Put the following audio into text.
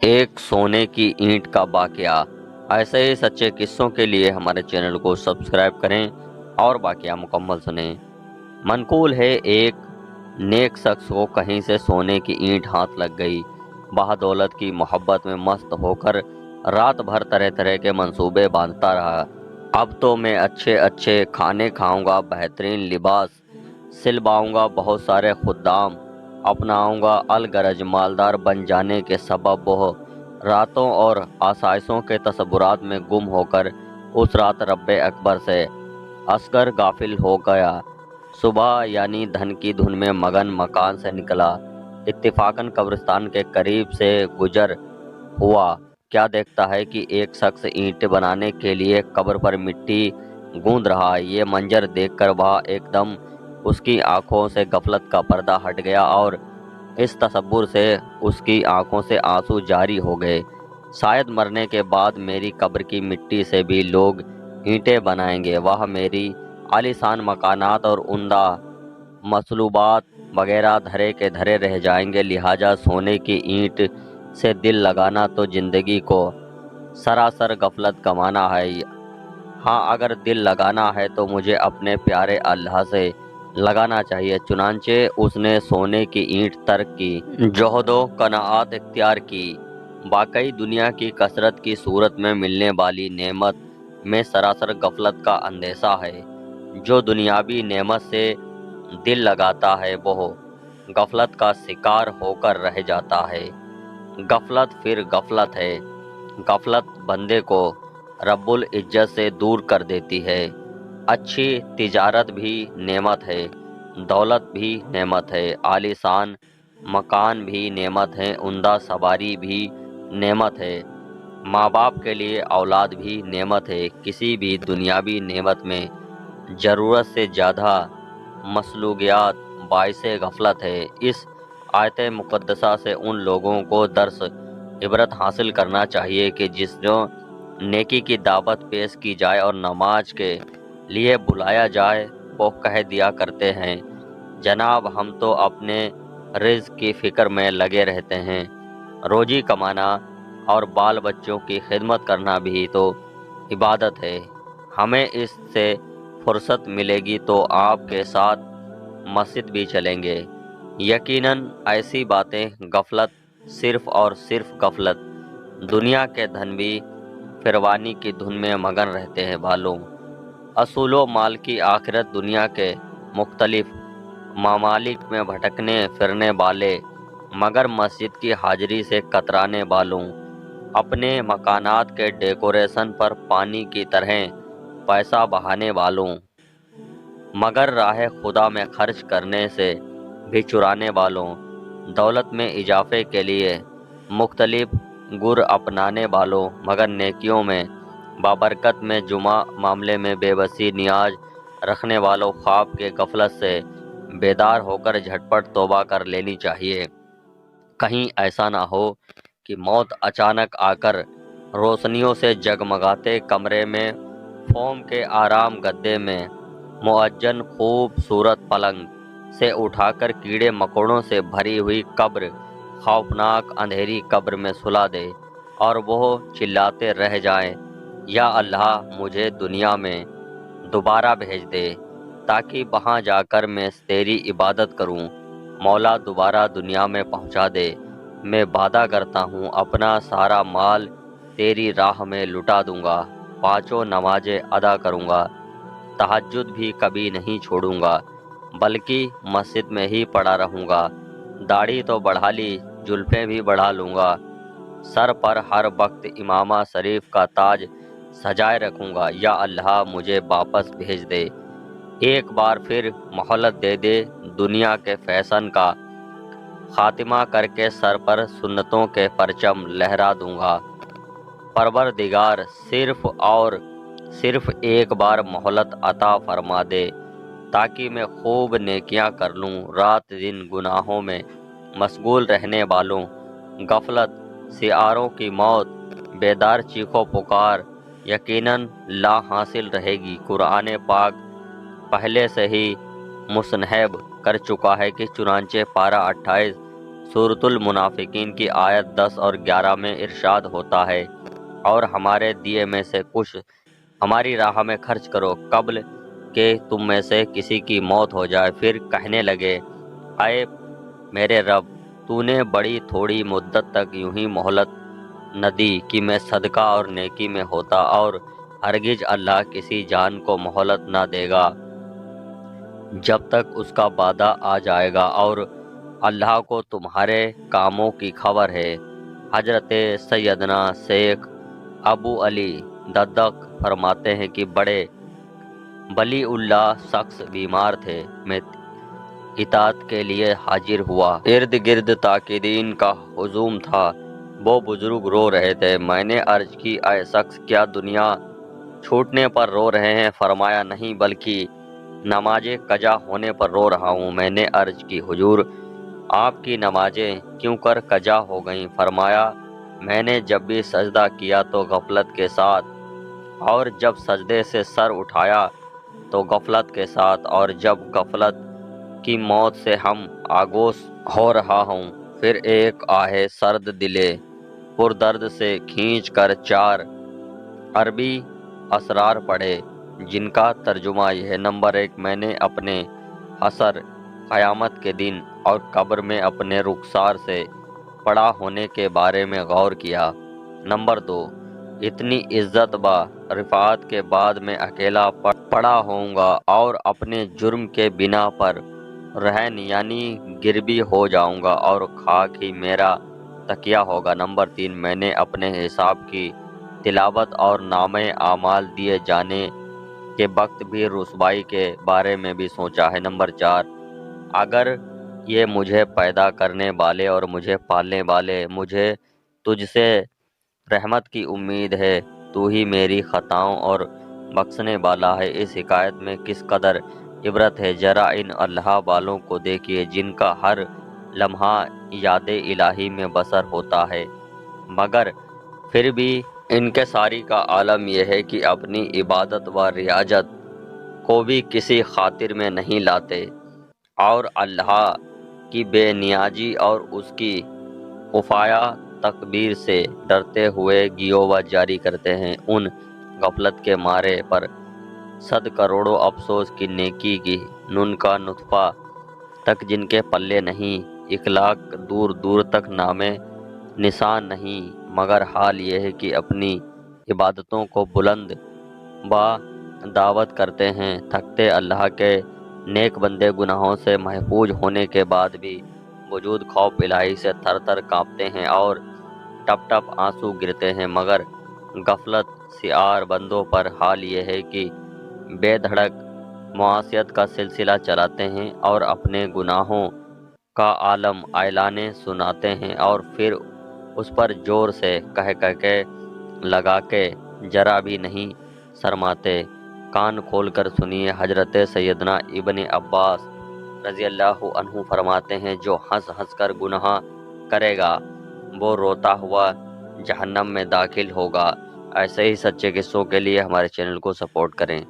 ایک سونے کی اینٹ کا واقعہ۔ ایسے ہی سچے قصوں کے لیے ہمارے چینل کو سبسکرائب کریں اور واقعہ مکمل سنیں۔ منقول ہے، ایک نیک شخص کو کہیں سے سونے کی اینٹ ہاتھ لگ گئی۔ بہادولت کی محبت میں مست ہو کر رات بھر طرح طرح کے منصوبے باندھتا رہا۔ اب تو میں اچھے اچھے کھانے کھاؤں گا، بہترین لباس سلواؤں گا، بہت سارے خدام اپناؤں گا۔ الغرض مالدار بن جانے کے سبب وہ راتوں اور آسائشوں کے تصورات میں گم ہو کر اس رات رب اکبر سے اصغر غافل ہو گیا۔ صبح یعنی دھن کی دھن میں مگن مکان سے نکلا۔ اتفاقاً قبرستان کے قریب سے گزر ہوا، کیا دیکھتا ہے کہ ایک شخص اینٹیں بنانے کے لیے قبر پر مٹی گوندھ رہا ہے۔ یہ منظر دیکھ کر وہاں ایک دم اس کی آنکھوں سے غفلت کا پردہ ہٹ گیا اور اس تصور سے اس کی آنکھوں سے آنسو جاری ہو گئے، شاید مرنے کے بعد میری قبر کی مٹی سے بھی لوگ اینٹیں بنائیں گے، وہ میری عالیشان مکانات اور عمدہ مصلوبات وغیرہ دھرے کے دھرے رہ جائیں گے۔ لہٰذا سونے کی اینٹ سے دل لگانا تو زندگی کو سراسر غفلت کا معنی ہے۔ ہاں، اگر دل لگانا ہے تو مجھے اپنے پیارے اللہ سے لگانا چاہیے۔ چنانچہ اس نے سونے کی اینٹ ترک کی، زہد و قناعت اختیار کی۔ واقعی دنیا کی کثرت کی صورت میں ملنے والی نعمت میں سراسر غفلت کا اندیشہ ہے۔ جو دنیاوی نعمت سے دل لگاتا ہے وہ غفلت کا شکار ہو کر رہ جاتا ہے۔ غفلت پھر غفلت ہے۔ غفلت بندے کو رب العزت سے دور کر دیتی ہے۔ اچھی تجارت بھی نعمت ہے، دولت بھی نعمت ہے، عالیشان مکان بھی نعمت ہے، عمدہ سواری بھی نعمت ہے، ماں باپ کے لیے اولاد بھی نعمت ہے۔ کسی بھی دنیاوی نعمت میں ضرورت سے زیادہ مصلوبیات باعث غفلت ہے۔ اس آیت مقدسہ سے ان لوگوں کو درس عبرت حاصل کرنا چاہیے کہ جس جو نیکی کی دعوت پیش کی جائے اور نماز کے لیے بلایا جائے وہ کہہ دیا کرتے ہیں، جناب ہم تو اپنے رزق کی فکر میں لگے رہتے ہیں۔ روزی کمانا اور بال بچوں کی خدمت کرنا بھی تو عبادت ہے۔ ہمیں اس سے فرصت ملے گی تو آپ کے ساتھ مسجد بھی چلیں گے۔ یقیناً ایسی باتیں غفلت، صرف اور صرف غفلت۔ دنیا کے دھن بھی فروانی کی دھن میں مگن رہتے ہیں والوں۔ اصول و مال کی آخرت دنیا کے مختلف ممالک میں بھٹکنے پھرنے والے مگر مسجد کی حاضری سے کترانے والوں، اپنے مکانات کے ڈیکوریشن پر پانی کی طرح پیسہ بہانے والوں، مگر راہ خدا میں خرچ کرنے سے بھی چرانے والوں، دولت میں اضافے کے لیے مختلف گر اپنانے والوں، مگر نیکیوں میں بابرکت میں جمعہ معاملے میں بے بسی نیاز رکھنے والوں، خواب کے غفلت سے بیدار ہو کر جھٹپٹ توبہ کر لینی چاہیے۔ کہیں ایسا نہ ہو کہ موت اچانک آ کر روشنیوں سے جگمگاتے کمرے میں، فوم کے آرام گدے میں، معجن خوبصورت پلنگ سے اٹھا کر کیڑے مکوڑوں سے بھری ہوئی قبر، خوفناک اندھیری قبر میں سلا دے اور وہ چلاتے رہ جائیں، یا اللہ مجھے دنیا میں دوبارہ بھیج دے تاکہ وہاں جا کر میں تیری عبادت کروں۔ مولا دوبارہ دنیا میں پہنچا دے، میں وعدہ کرتا ہوں اپنا سارا مال تیری راہ میں لٹا دوں گا، پانچوں نمازیں ادا کروں گا، تہجد بھی کبھی نہیں چھوڑوں گا، بلکہ مسجد میں ہی پڑا رہوں گا، داڑھی تو بڑھا لی، زلفیں بھی بڑھا لوں گا، سر پر ہر وقت امامہ شریف کا تاج سجائے رکھوں گا، یا اللہ مجھے واپس بھیج دے، ایک بار پھر مہلت دے دے، دنیا کے فیشن کا خاتمہ کر کے سر پر سنتوں کے پرچم لہرا دوں گا۔ پروردگار صرف اور صرف ایک بار مہلت عطا فرما دے تاکہ میں خوب نیکیاں کر لوں۔ رات دن گناہوں میں مشغول رہنے والوں، غفلت سیاروں کی موت، بیدار چیخو پکار یقیناً لا حاصل رہے گی۔ قرآن پاک پہلے سے ہی مصنحب کر چکا ہے کہ چنانچہ پارہ 28 سورۃ المنافقین کی آیت 10 اور 11 میں ارشاد ہوتا ہے، اور ہمارے دیے میں سے کچھ ہماری راہ میں خرچ کرو قبل کہ تم میں سے کسی کی موت ہو جائے۔ پھر کہنے لگے، اے میرے رب، تو نے بڑی تھوڑی مدت تک یوں ہی مہلت نہ دی کہ میں صدقہ اور نیکی میں ہوتا، اور ہرگز اللہ کسی جان کو مہلت نہ دے گا جب تک اس کا وعدہ آ جائے گا، اور اللہ کو تمہارے کاموں کی خبر ہے۔ حضرت سیدنا شیخ ابو علی ددق فرماتے ہیں کہ بڑے ولی اللہ شخص بیمار تھے، میں اطاعت کے لیے حاضر ہوا۔ ارد گرد تاکیدین کا ہجوم تھا، وہ بزرگ رو رہے تھے۔ میں نے عرض کی، اے شخص، کیا دنیا چھوٹنے پر رو رہے ہیں؟ فرمایا، نہیں، بلکہ نمازیں قضا ہونے پر رو رہا ہوں۔ میں نے عرض کی، حضور، آپ کی نمازیں کیوں کر قضا ہو گئیں؟ فرمایا، میں نے جب بھی سجدہ کیا تو غفلت کے ساتھ، اور جب سجدے سے سر اٹھایا تو غفلت کے ساتھ، اور جب غفلت کی موت سے ہم آگوش ہو رہا ہوں، پھر ایک آہ سرد دلے پر درد سے کھینچ کر 4 عربی اسرار پڑھے، جن کا ترجمہ یہ ہے۔ نمبر 1، میں نے اپنے حشر، قیامت کے دن اور قبر میں اپنے رخسار سے پڑا ہونے کے بارے میں غور کیا۔ نمبر 2، اتنی عزت و رفعت کے بعد میں اکیلا پڑا ہوں گا اور اپنے جرم کے بنا پر رہن یعنی گربی ہو جاؤں گا، اور خاک ہی میرا تکیہ ہوگا۔ نمبر 3، میں نے اپنے حساب کی تلاوت اور نامہ اعمال دیے جانے کے وقت بھی رسوائی کے بارے میں بھی سوچا ہے۔ نمبر 4، اگر یہ مجھے پیدا کرنے والے اور مجھے پالنے والے مجھے تجھ سے رحمت کی امید ہے، تو ہی میری خطاؤں اور بخشنے والا ہے۔ اس حکایت میں کس قدر عبرت ہے، ذرا ان اللہ والوں کو دیکھیے جن کا ہر لمحہ یاد الہی میں بسر ہوتا ہے، مگر پھر بھی ان کے ساری کا عالم یہ ہے کہ اپنی عبادت و ریاضت کو بھی کسی خاطر میں نہیں لاتے، اور اللہ کی بے نیازی اور اس کی خفیہ تقدیر سے ڈرتے ہوئے گیوہ جاری کرتے ہیں۔ ان غفلت کے مارے پر صد کروڑوں افسوس کی نیکی کی نون کا نطفہ تک جن کے پلے نہیں، اخلاق دور دور تک نامے نشان نہیں، مگر حال یہ ہے کہ اپنی عبادتوں کو بلند با دعوت کرتے ہیں، تھکتے اللہ کے نیک بندے گناہوں سے محفوظ ہونے کے بعد بھی وجود خوف الہی سے تھر تھر کانپتے ہیں اور ٹپ ٹپ آنسو گرتے ہیں، مگر غفلت سیار بندوں پر حال یہ ہے کہ بے دھڑک معصیت کا سلسلہ چلاتے ہیں اور اپنے گناہوں کا عالم اعلانے سناتے ہیں، اور پھر اس پر زور سے کہہ کے لگا کے ذرا بھی نہیں شرماتے۔ کان کھول کر سنیے، حضرت سیدنا ابن عباس رضی اللہ عنہ فرماتے ہیں، جو ہنس ہنس کر گناہ کرے گا وہ روتا ہوا جہنم میں داخل ہوگا۔ ایسے ہی سچے قصوں کے لیے ہمارے چینل کو سپورٹ کریں۔